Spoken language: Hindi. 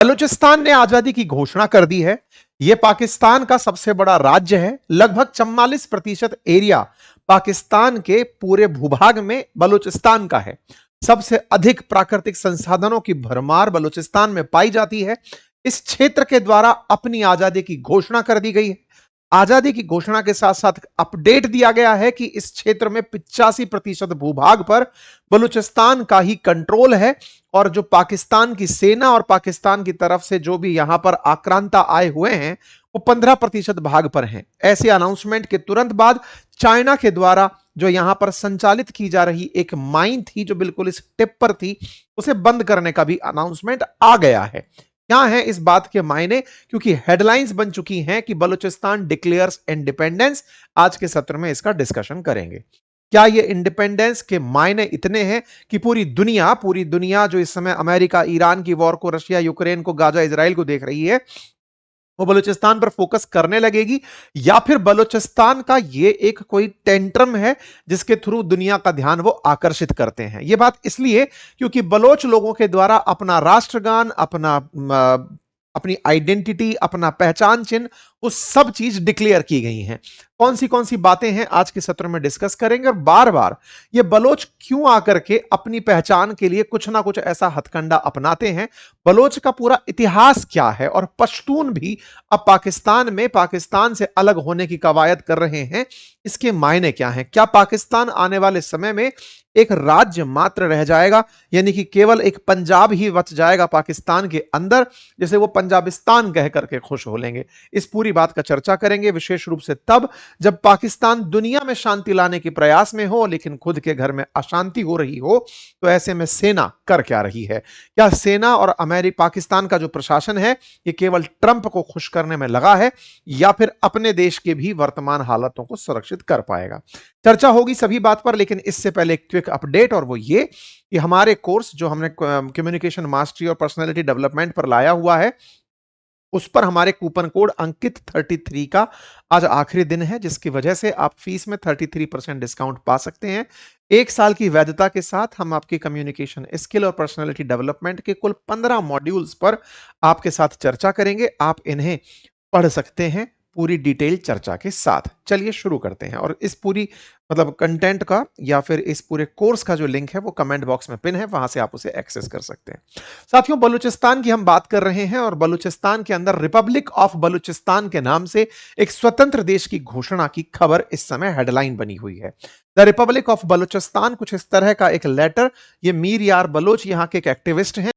बलूचिस्तान ने आजादी की घोषणा कर दी है। यह पाकिस्तान का सबसे बड़ा राज्य है। लगभग 44% एरिया पाकिस्तान के पूरे भूभाग में बलूचिस्तान का है। सबसे अधिक प्राकृतिक संसाधनों की भरमार बलूचिस्तान में पाई जाती है। इस क्षेत्र के द्वारा अपनी आजादी की घोषणा कर दी गई है। आजादी की घोषणा के साथ साथ अपडेट दिया गया है कि इस क्षेत्र में 85% भूभाग पर बलूचिस्तान का ही कंट्रोल है और जो पाकिस्तान की सेना और पाकिस्तान की तरफ से जो भी यहां पर आक्रांता आए हुए हैं वो 15% भाग पर हैं। ऐसे अनाउंसमेंट के तुरंत बाद चाइना के द्वारा जो यहां पर संचालित की जा रही एक माइन थी जो बिल्कुल इस टिप पर थी, उसे बंद करने का भी अनाउंसमेंट आ गया है। क्या है इस बात के मायने, क्योंकि हेडलाइंस बन चुकी हैं कि बलूचिस्तान डिक्लेयर्स इंडिपेंडेंस। आज के सत्र में इसका डिस्कशन करेंगे। क्या ये इंडिपेंडेंस के मायने इतने हैं कि पूरी दुनिया जो इस समय अमेरिका ईरान की वॉर को, रशिया यूक्रेन को, गाजा इजराइल को देख रही है, वो बलूचिस्तान पर फोकस करने लगेगी, या फिर बलूचिस्तान का ये एक कोई टेंट्रम है जिसके थ्रू दुनिया का ध्यान वो आकर्षित करते हैं। ये बात इसलिए क्योंकि बलोच लोगों के द्वारा अपना राष्ट्रगान, अपनी आइडेंटिटी, अपना पहचान चिन्ह, वो सब चीज डिक्लेयर की गई हैं। कौन सी बातें हैं आज के सत्र में डिस्कस करेंगे और बार बार ये बलोच क्यों आकर के अपनी पहचान के लिए कुछ ना कुछ ऐसा हथकंडा अपनाते हैं। बलोच का पूरा इतिहास क्या है और पश्तून भी अब पाकिस्तान में पाकिस्तान से अलग होने की कवायद कर रहे हैं, इसके मायने क्या हैं। क्या पाकिस्तान आने वाले समय में एक राज्य मात्र रह जाएगा, यानी कि केवल एक पंजाब ही बच जाएगा पाकिस्तान के अंदर, जैसे वो पंजाबिस्तान कह करके खुश हो लेंगे। इस पूरी बात का चर्चा करेंगे, विशेष रूप से तब जब पाकिस्तान दुनिया में शांति लाने के प्रयास में हो लेकिन खुद के घर में अशांति हो रही हो। तो ऐसे में सेना कर क्या रही है? क्या सेना और पाकिस्तान का जो प्रशासन है ये केवल ट्रंप को खुश करने में लगा है या फिर अपने देश के भी वर्तमान हालातों को सुरक्षित कर पाएगा? चर्चा होगी सभी बात पर, लेकिन इससे पहले एक क्विक अपडेट, और वो ये कि हमारे कोर्स जो हमने कम्युनिकेशन मास्टरी और पर्सनालिटी डेवलपमेंट पर लाया हुआ है, उस पर हमारे कूपन कोड अंकित 33 का आज आखिरी दिन है, जिसकी वजह से आप फीस में 33% डिस्काउंट पा सकते हैं। 1 साल की वैधता के साथ हम आपकी कम्युनिकेशन स्किल और पर्सनालिटी डेवलपमेंट के कुल 15 मॉड्यूल्स पर आपके साथ चर्चा करेंगे। आप इन्हें पढ़ सकते हैं पूरी डिटेल चर्चा के साथ। चलिए शुरू करते हैं, और इस पूरी कंटेंट का या फिर इस पूरे कोर्स का जो लिंक है वो कमेंट बॉक्स में पिन है, वहां से आप उसे एक्सेस कर सकते हैं। साथियों, बलूचिस्तान की हम बात कर रहे हैं और बलूचिस्तान के अंदर रिपब्लिक ऑफ बलूचिस्तान के नाम से एक स्वतंत्र देश की घोषणा की खबर इस समय हेडलाइन बनी हुई है। द रिपब्लिक ऑफ बलूचिस्तान कुछ इस तरह का एक लेटर, ये मीर यार बलोच यहाँ के एक एक्टिविस्ट हैं